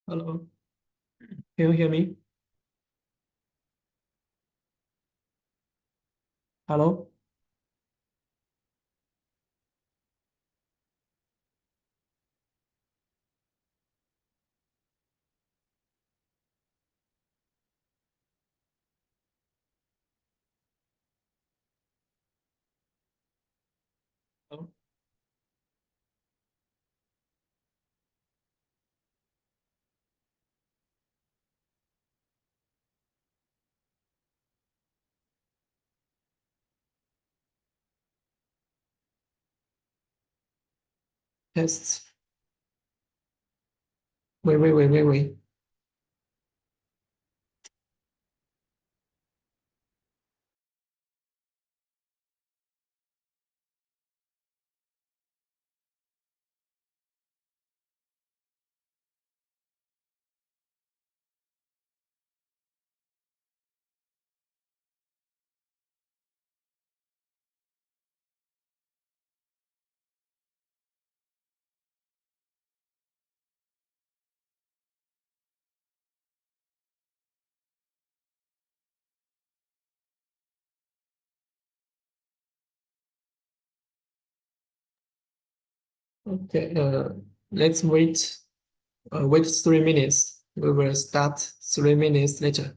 Hello, can you hear me? Hello? Hello? Test. Wait. Okay, let's wait. Wait 3 minutes. We will start 3 minutes later.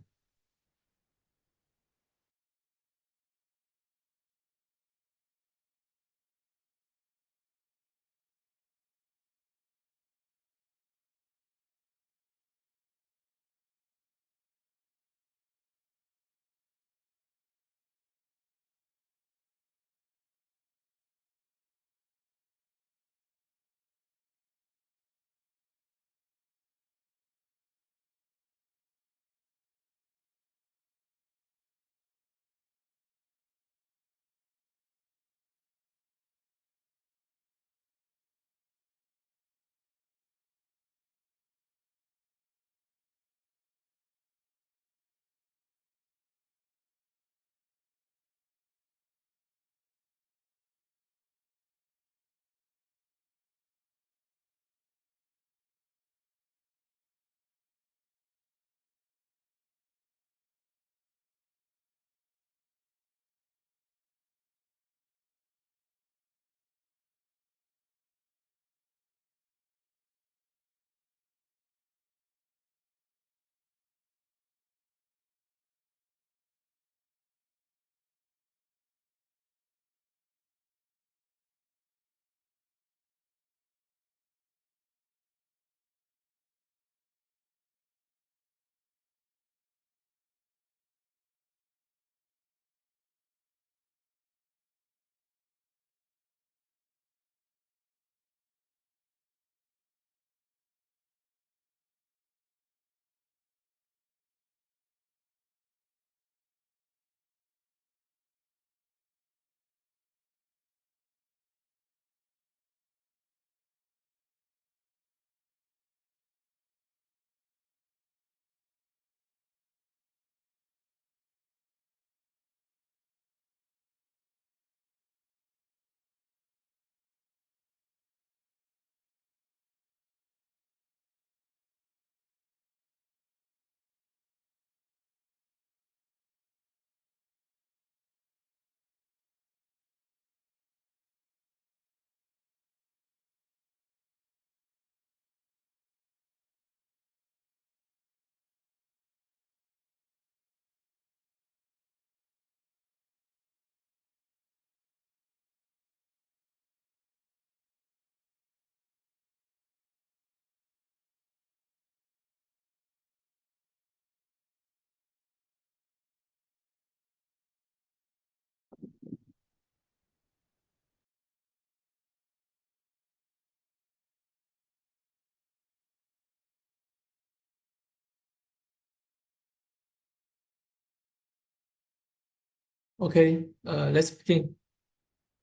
Okay, let's begin.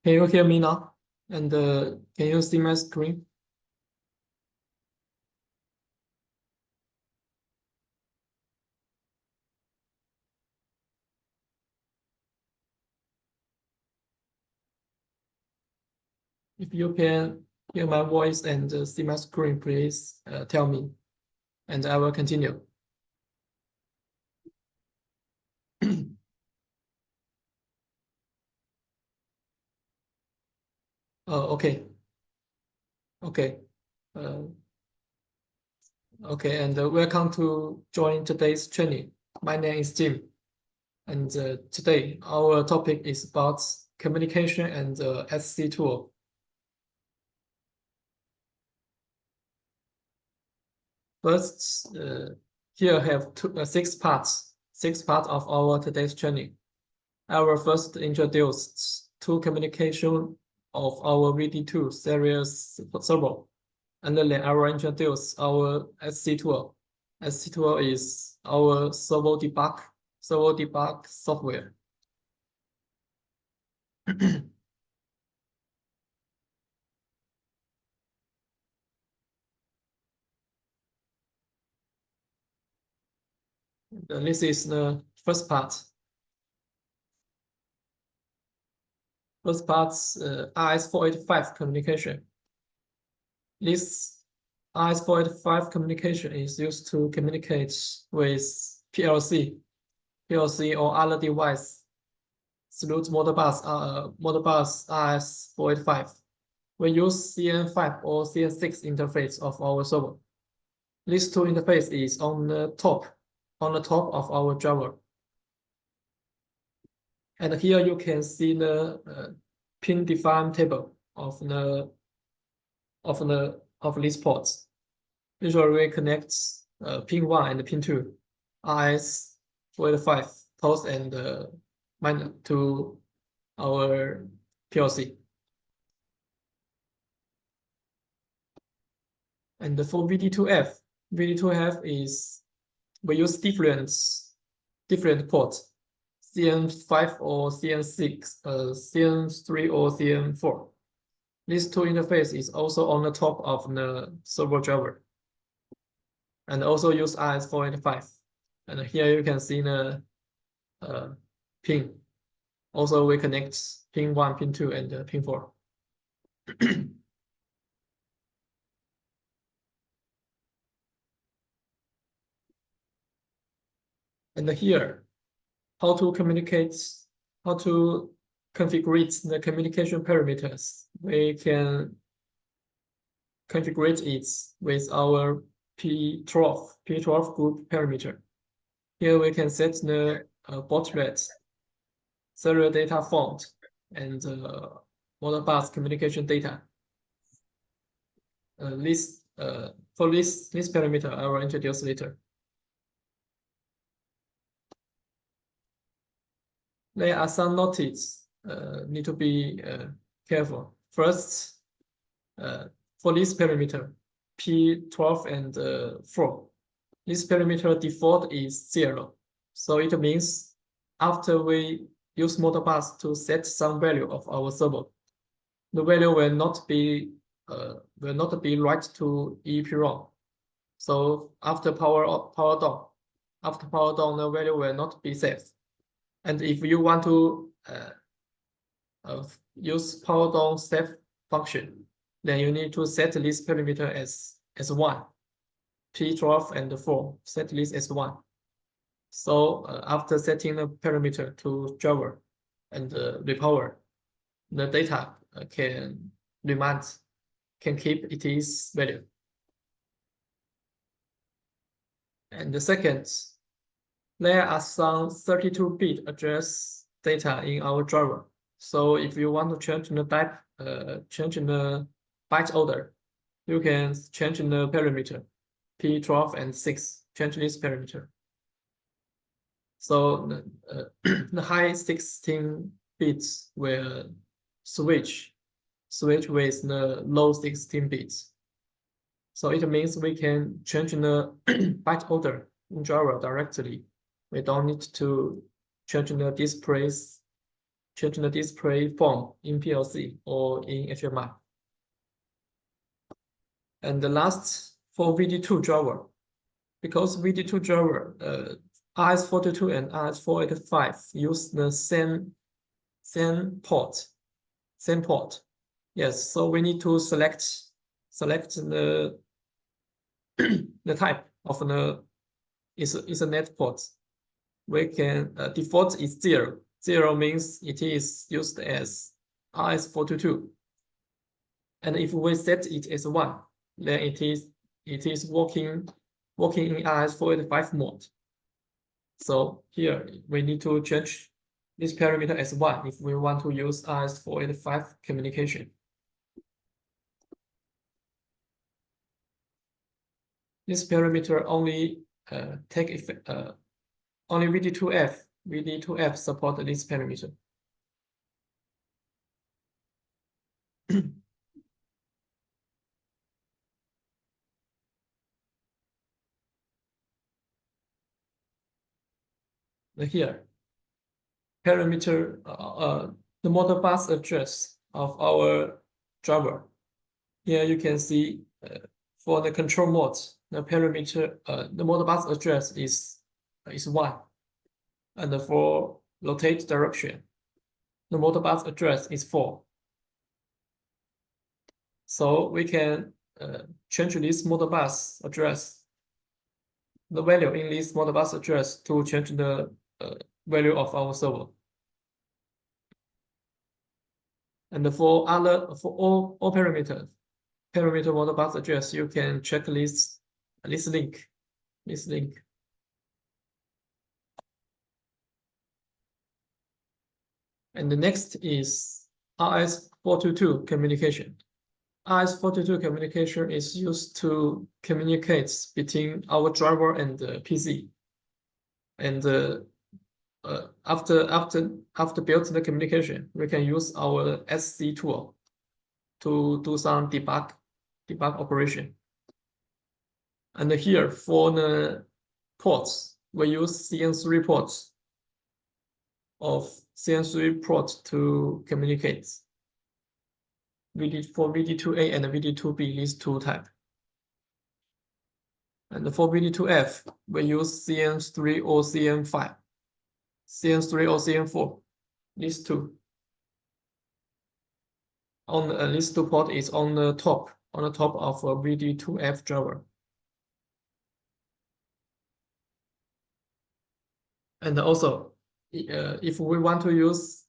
Can you hear me now? And can you see my screen? If you can hear my voice and see my screen, please tell me. and I will continue. Okay. Okay. Okay, and welcome to join today's training. My name is Jim, and today our topic is about communication and SCTool. First, here I have six parts of our today's training. I will first introduce two communication of our VD2 series servo, and then I will introduce our SCTool. SCTool is our servo debug software. This is the first part. First part's RS485 communication. This RS485 communication is used to communicate with PLC or other device through Modbus RS485. We use CN5 or CN6 interface of our server. This two interface is on the top of our driver. And here you can see the pin define table of these ports. Usually we connect pin 1 and pin 2, RS485 pulse and minor to our PLC. And for VD2F is we use different ports, CN5 or CN6, CN3 or CN4. These two interface is also on the top of the servo driver, and also use RS485. And here you can see the pin. Also, we connect pin 1, pin 2, and pin 4. And here, how to configure the communication parameters. We can configure it with our P12 group parameter. Here we can set the baud rate, serial data font, and Modbus communication data. For this parameter, I will introduce later. There are some notices need to be careful. First, for this parameter, P12 and 4, this parameter default is 0. So it means after we use Modbus to set some value of our servo, the value will not be right to EEPROM. So after power down, the value will not be saved. And if you want to use power down save function, then you need to set this parameter as 1. P12 and 4, set this as 1. So after setting the parameter to driver and repower, the data can keep its value. And the second, there are some 32-bit address data in our driver. So if you want to change the type, change the byte order, you can change the parameter P12 and 6. Change this parameter. So the high 16 bits will switch with the low 16 bits. So it means we can change the byte order in driver directly. We don't need to change the display form in PLC or in HMI. And the last, for VD2 driver, because VD2 driver, RS482 and RS485 use the same port. Yes, so we need to select the the type of the is a net port. We can default is 0. 0 means it is used as RS422. And if we set it as 1, then it is working in RS485 mode. So here we need to change this parameter as 1 if we want to use RS485 communication. This parameter only take effect, only VD2F support this parameter. Here, parameter, the model bus address of our driver. Here you can see for the control mode, the parameter, the model bus address is 1. And for rotate direction, the model bus address is 4. So we can change this model bus address, the value in this model bus address to change the value of our servo. And for all parameter model bus address, you can check this link. And the next is RS422 communication. RS422 communication is used to communicate between our driver and the PC. And after build the communication, we can use our SCTool to do some debug operation. And here for the ports, we use CN3 ports of CN3 port to communicate. For VD2A and VD2B, these two types. And for VD2F, we use CN3 or CN5, CN3 or CN4, these two. On these two port is on the top of a VD2F driver. And also, if we want to use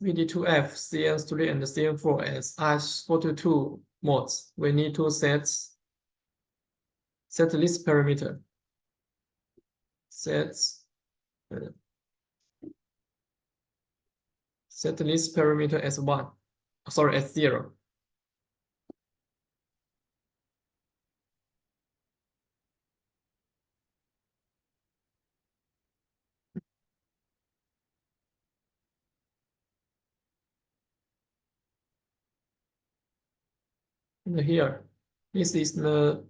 VD2F, CN3, and CN4 as RS422 modes, we need to set this parameter. Set this parameter as 1. Sorry, as 0. And here, this is the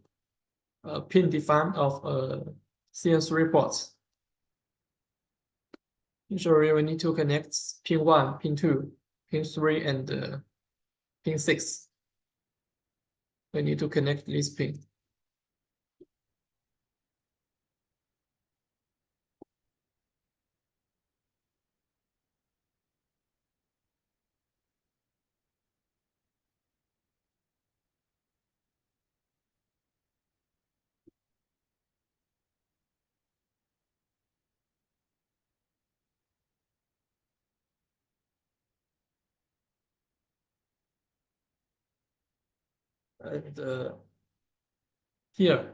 pin define of CN3 ports. Usually, we need to connect pin 1, pin 2, pin 3, and pin 6. We need to connect this pin. And here,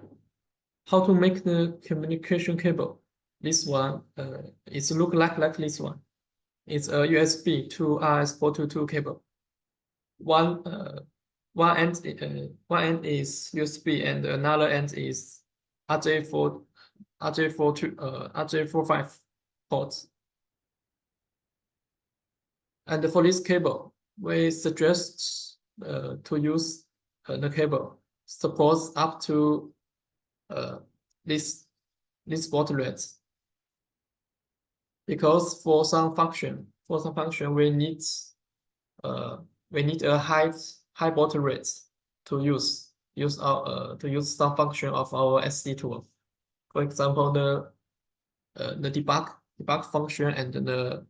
how to make the communication cable. This one it's look like this one. It's a USB to RS422 cable. One end is USB and another end is RJ45 ports. And for this cable, we suggest to use the cable supports up to this baud rate, because for some function we need a high baud rate to use some function of our SCTool. For example, the debug function and the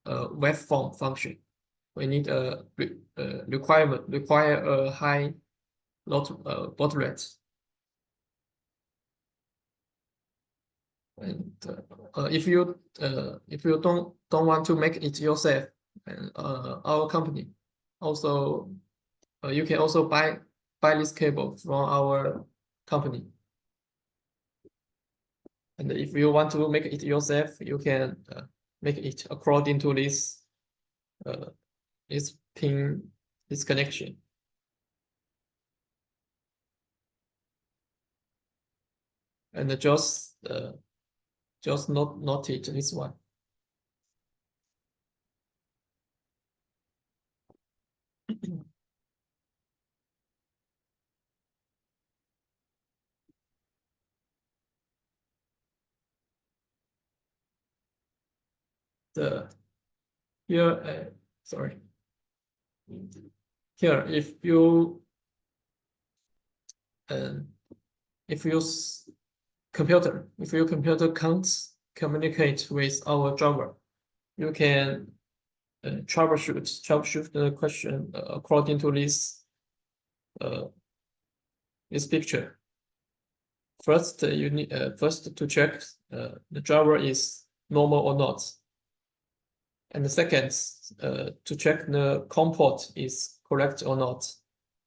waveform function. We need require a high baud rate. And if you don't want to make it yourself, and our company also you can also buy this cable from our company. And if you want to make it yourself, you can make it according to this pin, this connection. And just note it this one. The here sorry, here if your computer can't communicate with our driver, you can troubleshoot the question according to this picture. First, you need first to check the driver is normal or not, and the second to check the COM port is correct or not,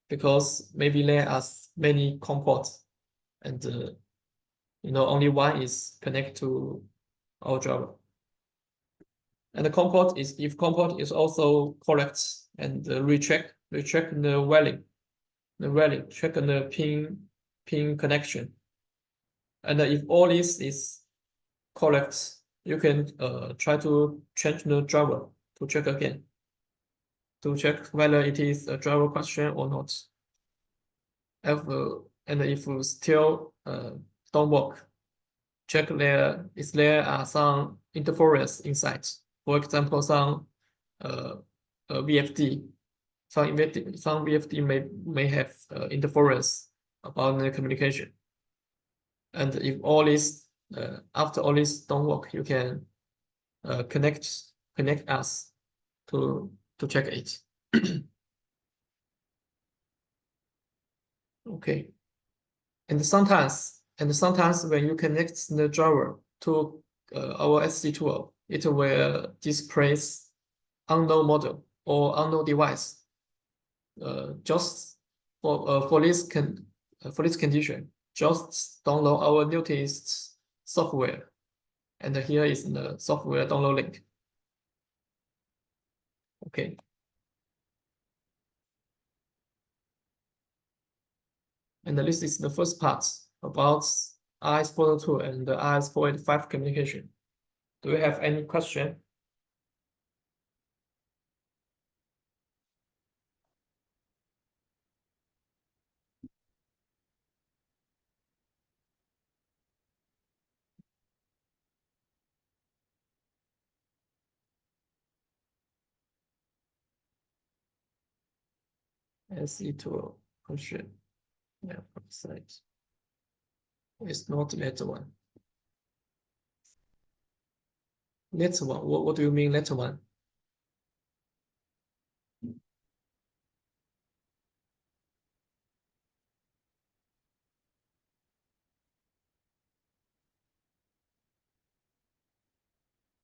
because maybe there are many COM ports, and only one is connected to our driver. And the COM port is, if COM port is also correct, and recheck the value, check the pin connection. And if all this is correct, you can try to change the driver to check again, to check whether it is a driver question or not. And if still don't work, check if there are some interference inside. For example, some VFD. Some VFD may have interference about the communication. And if all this after all this don't work, you can connect us to check it. Okay. And sometimes when you connect the driver to our SCTool, it will display unknown model or unknown device. Just for this condition, just download our latest software, and here is the software download link. Okay. And this is the first part about RS-402 and the RS-485 communication. Do you have any question? SCTool question. Yeah, website. It's not that one. That one. What do you mean that one?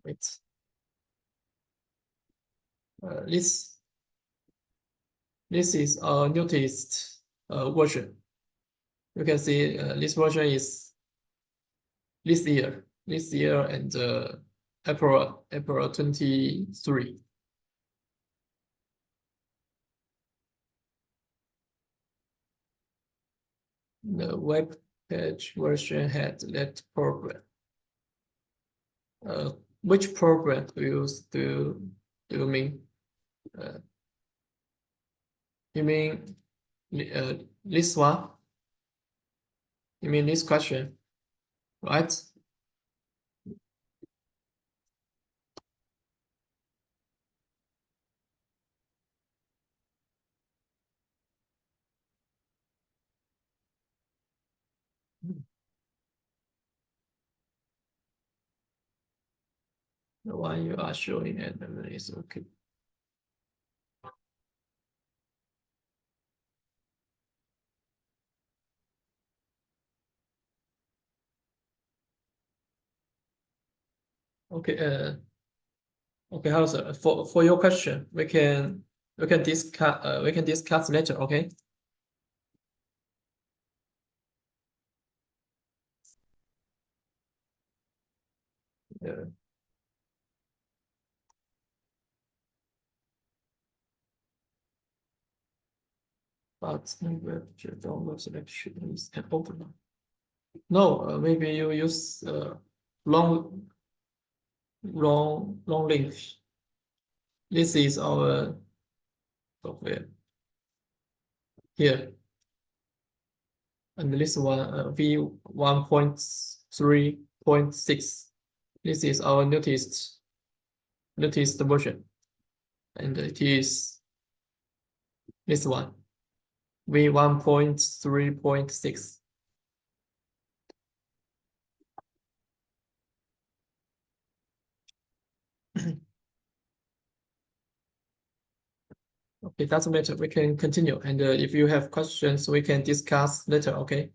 Wait. This is our newest version. You can see this version is this year, and April 23. The web page version had that problem. Which problem do you mean? You mean this one? You mean this question, right? The one you are showing and is okay. Okay. Okay. Hello, sir. For your question, we can discuss later. Okay. Yeah. But download selection is an open. No, maybe you use long link. This is our software here, and this one V1.3.6. This is our latest version, and it is this one V1.3.6. Okay, doesn't matter. We can continue, and if you have questions, we can discuss later. Okay.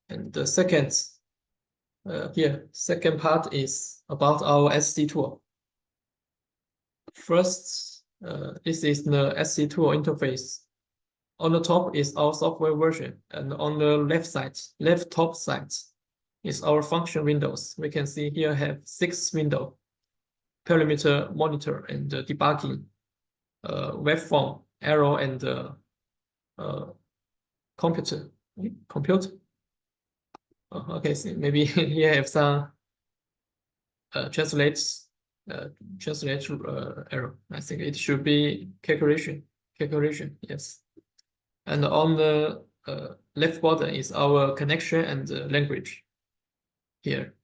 And the second second part is about our SCTool. First, this is the SCTool interface. On the top is our software version, and on the left top side, is our function windows. We can see here have 6 windows: perimeter, monitor, and debugging, waveform, arrow, and computer. Compute. Okay, so maybe here have some translate error. I think it should be calculation. Yes. And on the left bottom is our connection and language here.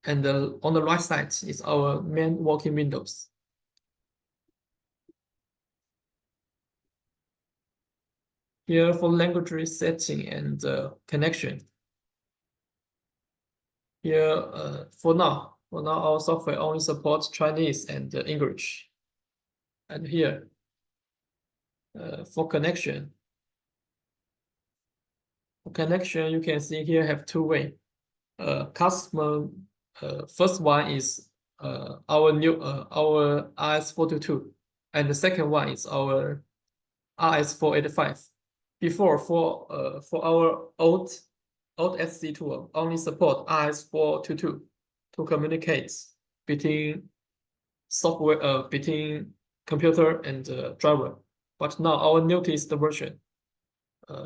And on the right side is our main working windows. Here for language setting and connection. Here for now our software only supports Chinese and English. And here for connection, you can see here have 2 ways. Customer first one is our new our RS422, and the second one is our RS485. Before for our old SCTool only support RS422 to communicate between software between computer and driver. But now our newest version,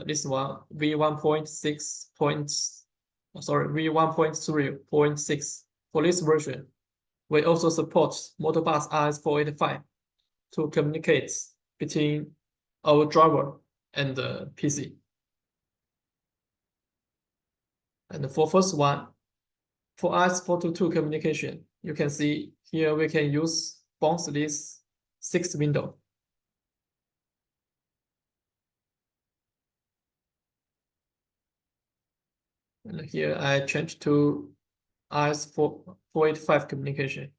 this one V1.3.6. For this version, we also support Modbus RS485 to communicate between our driver and the PC. And for first one, for RS422 communication, you can see here we can use both these 6 windows. And here I changed to RS485 communication.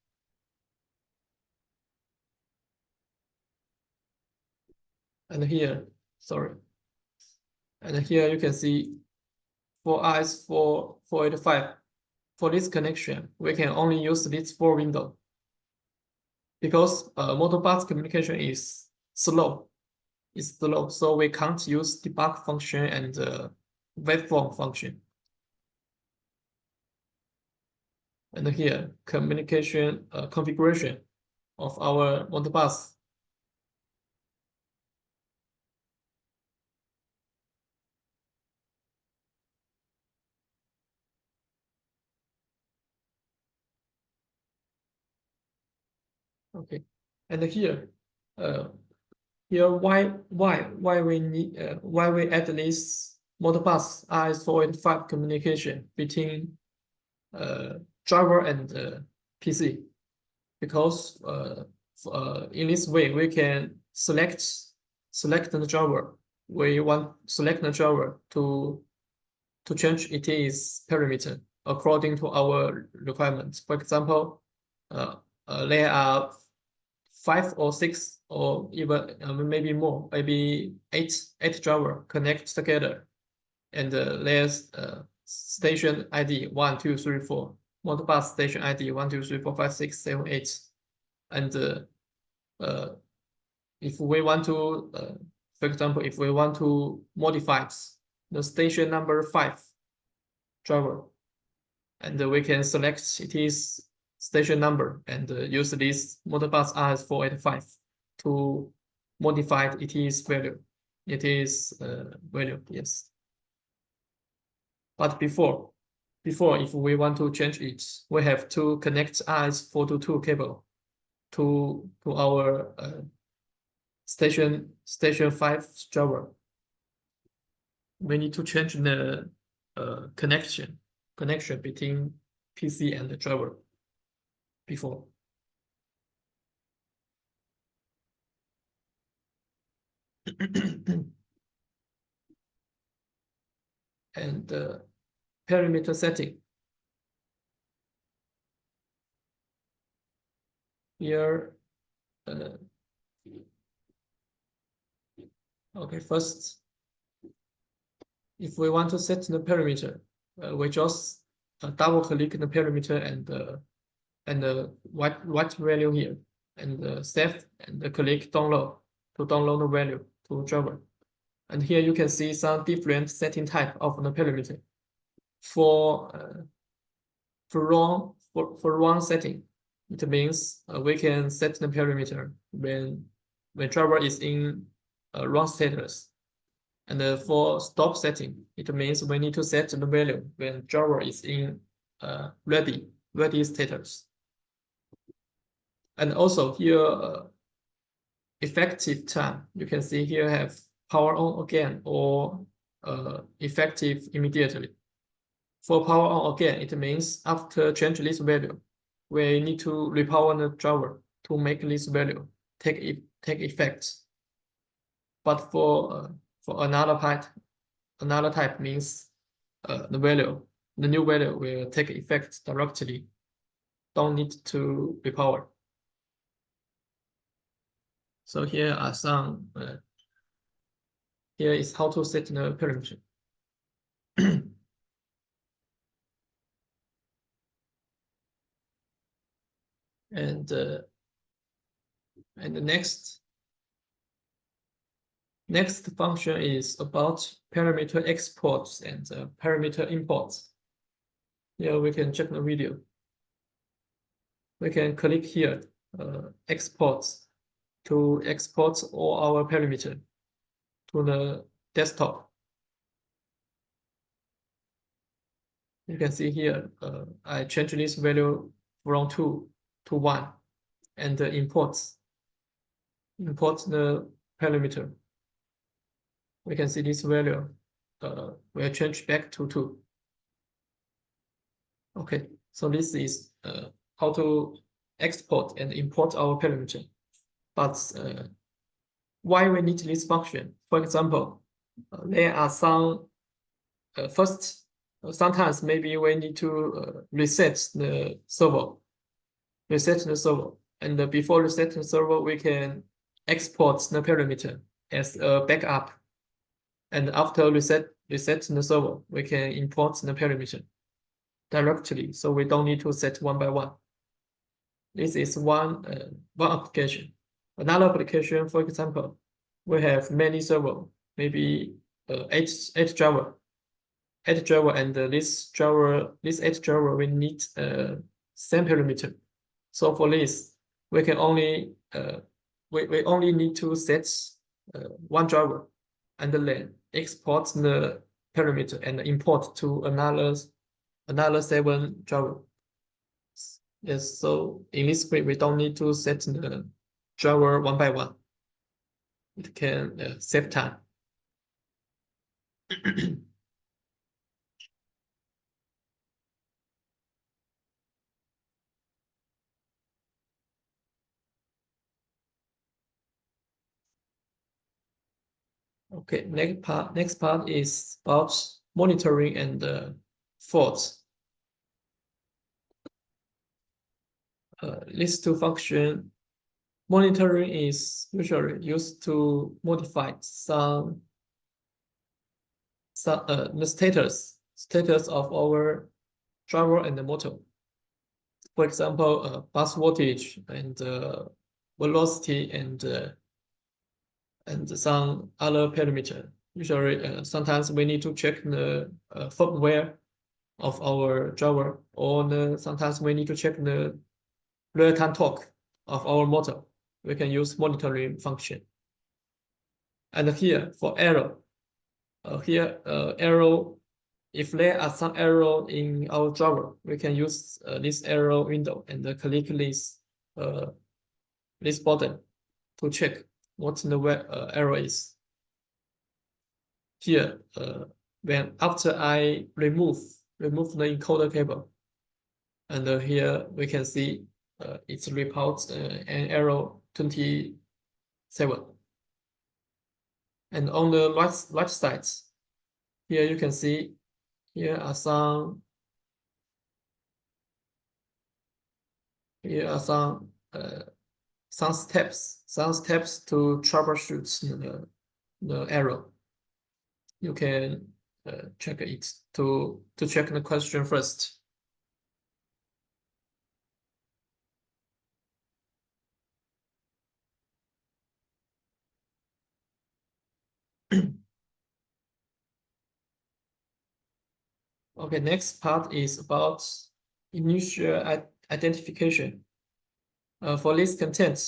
And here, sorry. And here you can see for RS485, for this connection, we can only use these 4 windows because Modbus communication is slow. It's slow, so we can't use debug function and waveform function. And here, communication configuration of our Modbus. Okay, and here why we add this Modbus RS485 communication between driver and PC, because in this way we can select the driver. We want select the driver to change its parameter according to our requirements. For example, there are 5 or 6 or even maybe more, maybe 8 driver connect together, and there's station ID 1, 2, 3, 4, Modbus station ID 1, 2, 3, 4, 5, 6, 7, 8, and if we want to, for example, if we want to modify the station number 5 driver, and we can select it is station number and use this Modbus RS485 to modify its value. It is value, yes. But before, if we want to change it, we have to connect RS422 cable to our station 5 driver. We need to change the connection between PC and the driver before. And parameter setting. Here, okay, first, if we want to set the parameter, we just double click the parameter and what value here, and save and click download to download the value to driver. And here you can see some different setting type of the parameter. For wrong setting, it means we can set the parameter when driver is in wrong status. And for stop setting, it means we need to set the value when driver is in ready status. And also here, effective time, you can see here have power on again or effective immediately. For power on again, it means after change this value, we need to repower the driver to make this value take effect. But for another type means the new value will take effect directly. Don't need to repower. So here are some. Here is how to set the parameter. And the next function is about parameter exports and parameter imports. Here we can check the video. We can click here, exports, to export all our parameter to the desktop. You can see here, I change this value from 2 to 1 and import the parameter. We can see this value will change back to 2. Okay, so this is how to export and import our parameter. But why we need this function? For example, there are some sometimes maybe we need to reset the servo. And before resetting the servo, we can export the parameter as a backup. And after resetting the servo, we can import the parameter directly, so we don't need to set one by one. This is one application. Another application, for example, we have many servo, maybe 8 driver, and this 8 driver we need same parameter. So for this, we can only we only need to set one driver, and then export the parameter and import to another 7 driver. Yes, so in this script we don't need to set the driver one by one. It can save time. Okay, next part is about monitoring and faults. These two functions, monitoring is usually used to modify some the status of our driver and the motor. For example, bus voltage and velocity and some other parameter. Usually, sometimes we need to check the firmware of our driver, or sometimes we need to check the real-time torque of our motor. We can use monitoring function. And here for error, error. If there are some error in our driver, we can use this error window and click this button to check what the error is. Here, when after I remove the encoder cable, and here we can see it reports an error 27. And on the right side, here you can see here are some steps to troubleshoot the error. You can check it to check the question first. Okay, next part is about initial identification. For this content,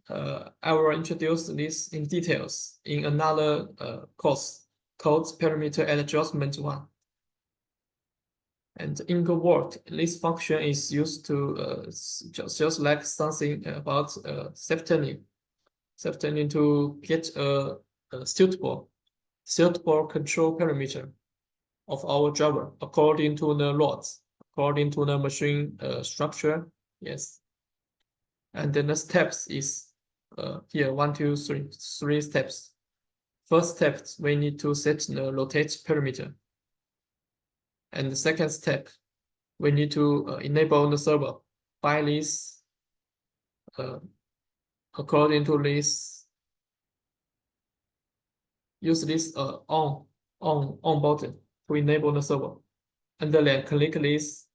I will introduce this in details in another course called Parameter Adjustment 1. And in the word, this function is used to just like something about setting to get a suitable control parameter of our driver according to the loads, according to the machine structure. Yes. And then the steps is here 1, 2, 3 steps. First step, we need to set the rotate parameter. And the second step, we need to enable the servo by this according to this, use this on button to enable the servo, and then click this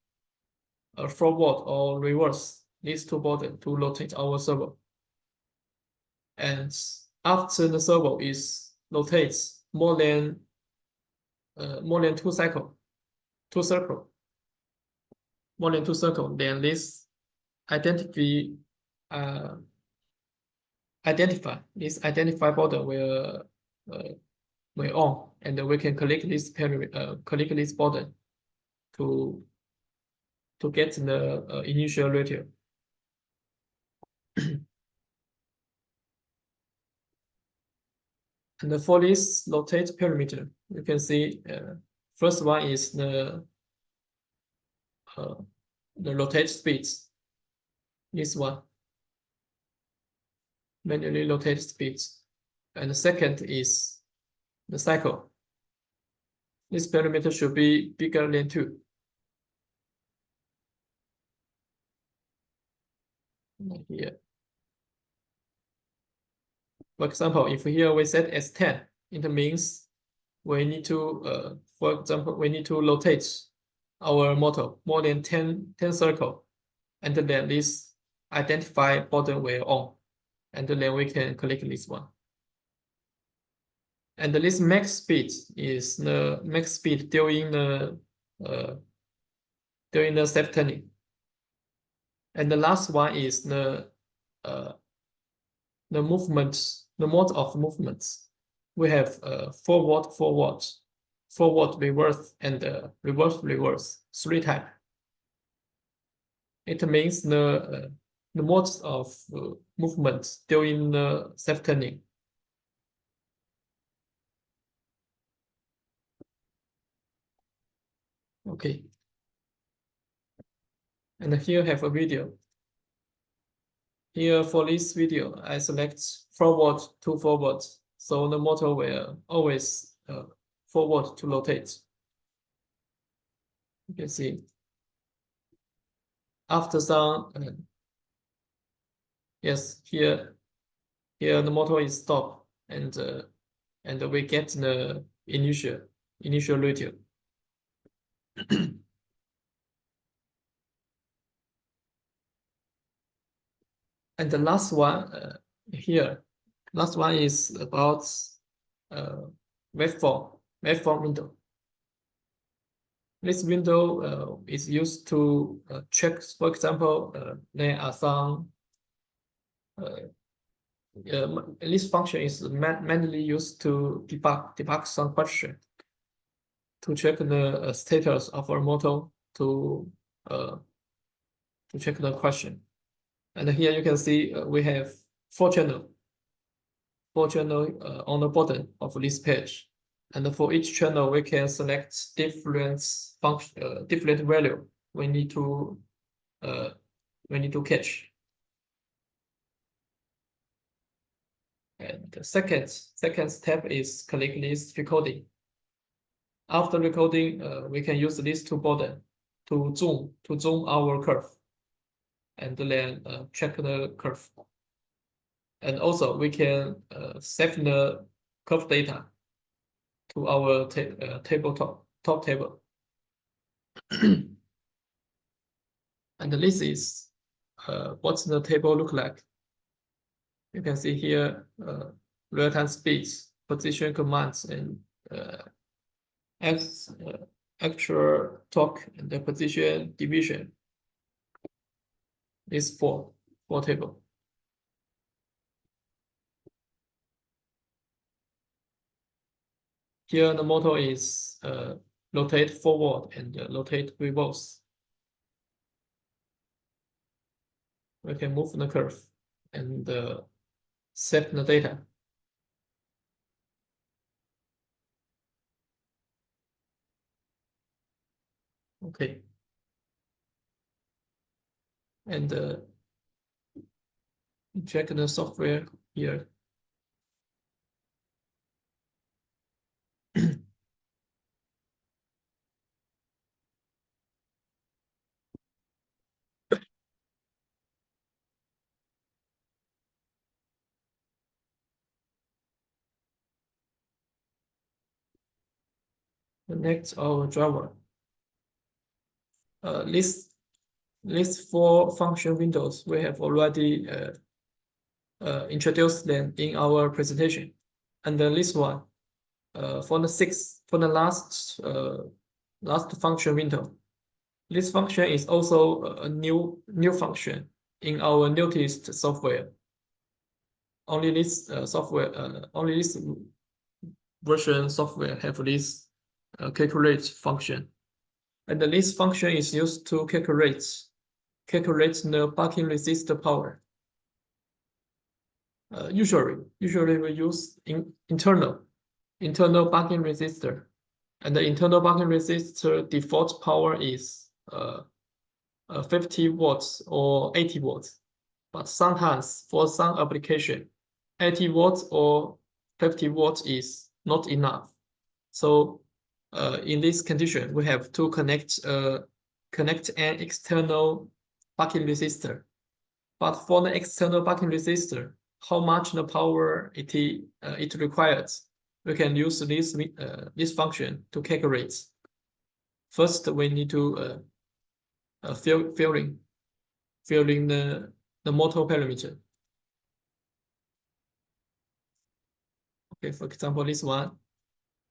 forward or reverse these two buttons to rotate our servo. And after the servo is rotates more than 2 cycles, then this identify button will on, and we can click this button to get the initial ratio. And for this rotate parameter, you can see first one is the rotate speeds. This one, manually rotate speeds. And the second is the cycle. This parameter should be bigger than 2. Here. For example, if here we set as 10, it means we need to, for example, we need to rotate our motor more than 10 circles, and then this identify button will on, and then we can click this one. And this max speed is the max speed during the step turning. And the last one is the movement, the mode of movements. We have forward, reverse, and reverse 3 types. It means the modes of movement during the step turning. Okay. And here I have a video. Here for this video, I select forward to forward, so the motor will always forward to rotate. You can see after some, yes, here the motor is stopped, and we get the initial. initial ratio. And the last one here, last one is about waveform window. This window is used to check, for example, there are some this function is mainly used to debug some question, to check the status of our model, to check the question. And here you can see we have four channels on the bottom of this page. And for each channel, we can select different function, different value we need to catch. And the second step is click list recording. After recording, we can use this to button to zoom our curve, and then check the curve. And also we can save the curve data to our table top table. And this is what the table look like. You can see here real-time speeds, position commands, and actual torque and the position division. Is four table. Here the motor is rotate forward and rotate reverse. We can move the curve and set the data. Okay. And check the software here. The next, our driver. These four function windows, we have already introduced them in our presentation. And then this one, for the last function window, this function is also a new function in our newest software. Only this only this version software have this calculate function, and this function is used to calculate the bucking resistor power. Usually we use internal bucking resistor, and the internal bucking resistor default power is 50 watts or 80 watts. But sometimes for some application, 80 watts or 50 watts is not enough. So in this condition, we have to connect an external bucking resistor. But for the external bucking resistor, how much the power it requires, we can use this function to calculate. First, we need to filling the motor parameter. Okay, for example, this one,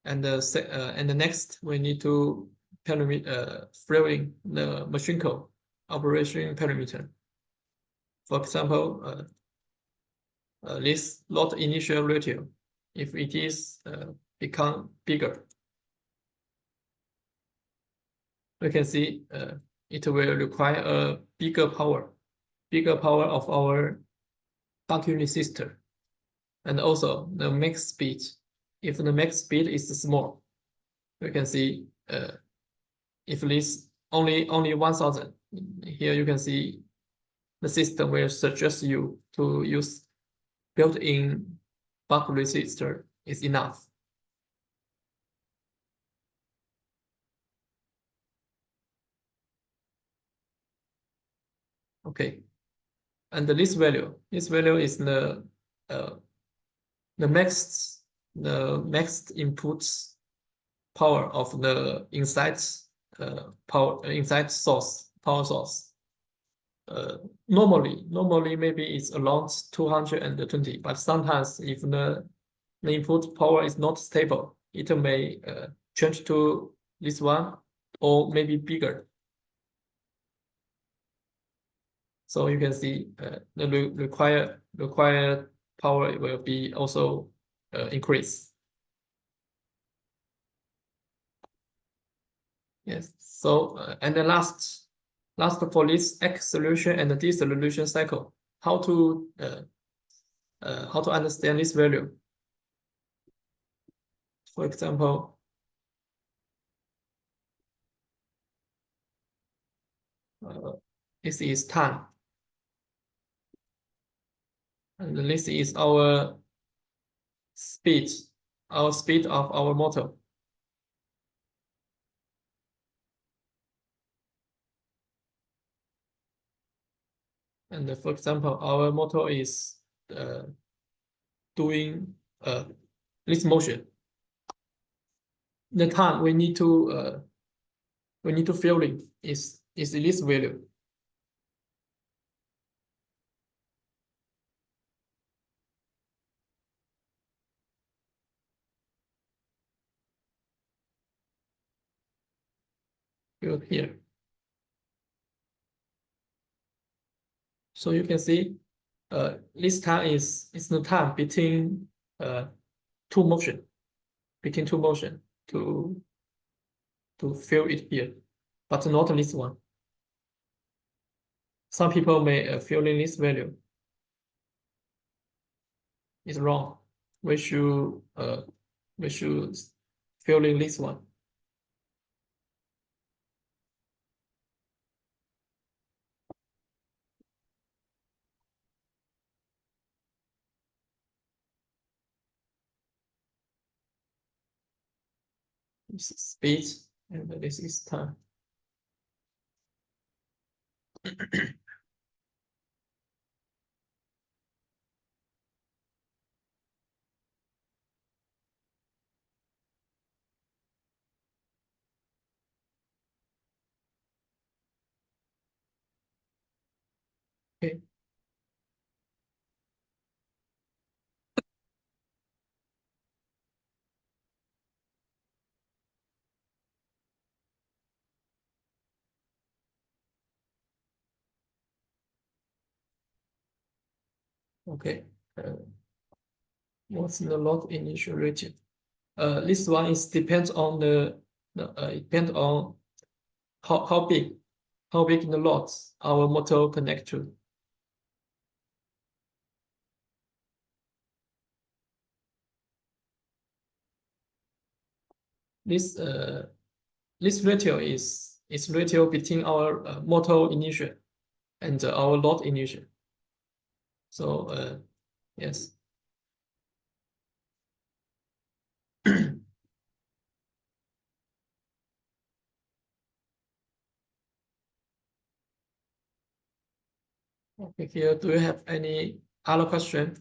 and the next we need to filling the machine code operation parameter. For example, this load initial ratio, if it is become bigger, we can see it will require a bigger power of our bucking resistor. And also the max speed. If the max speed is small, we can see if this only 1000, here you can see the system will suggest you to use built-in buck resistor is enough. Okay, and this value is the max inputs power of the inside power source. Normally maybe it's around 220, but sometimes if the input power is not stable, it may change to this one or maybe bigger. So you can see the required power will be also increased. Yes. So and the last for this X solution and the D solution cycle, how to understand this value. For example, this is time, and this is our speed of our motor. And for example, our motor is doing this motion. The time we need to fill in is this value. Filled here. So you can see this time is the time between two motion to fill it here, but not this one. Some people may fill in this value. It's wrong. We should fill in this one. This is speed and this is time. Okay. Okay. What's the load initial rating? This one is depends on it depends on how big the loads our motor connect to. This ratio is ratio between our motor initial and our load initial. So yes. Okay, here, do you have any other question?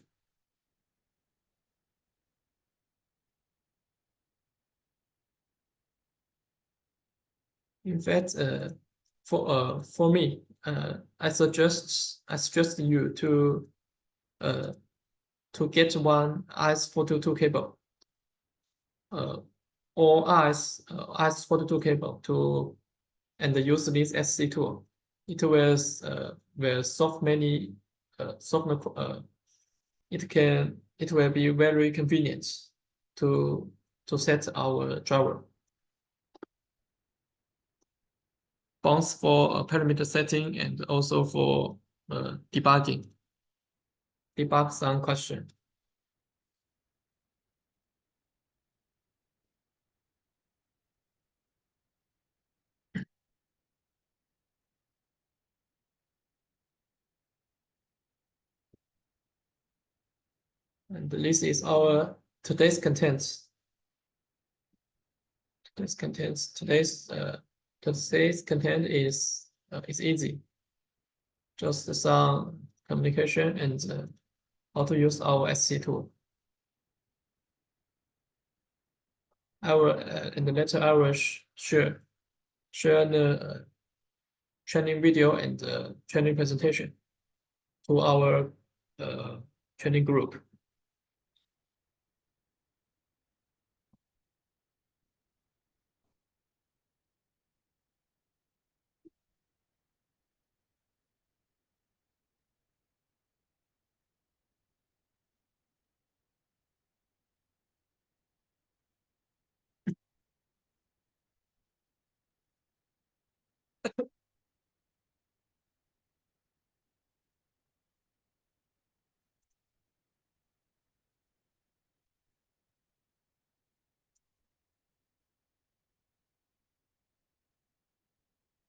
In fact, for me, I suggest you to get one RS-422 cable, or RS-422 cable and use this SCTool. It will solve many it will be very convenient to set our driver. Both for parameter setting and also for debug some question. And this is our today's contents. Today's content is easy. Just some communication and how to use our SCTool. and later I will share the training video and training presentation to our training group.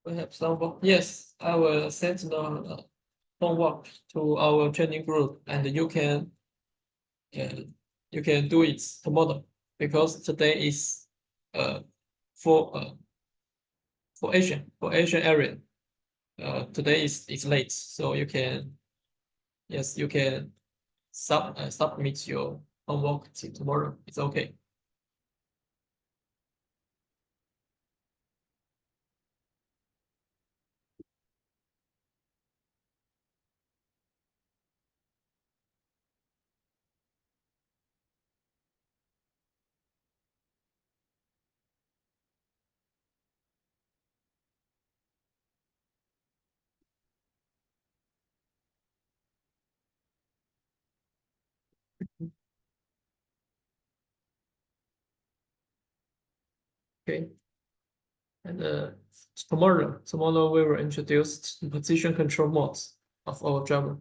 We have some work. Yes, I will send the homework to our training group, and you can do it tomorrow because today is uh for Asian area. Today is late, so you can submit your homework tomorrow. It's okay. Okay. And tomorrow we will introduce the position control modes of our Java.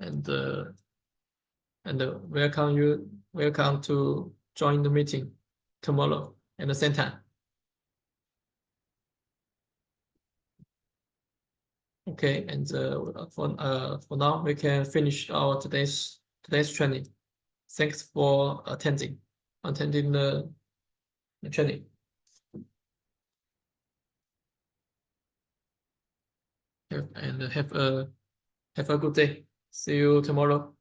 And welcome to join the meeting tomorrow at the same time. Okay, and for now we can finish our today's training. Thanks for attending the training. And have a good day. See you tomorrow.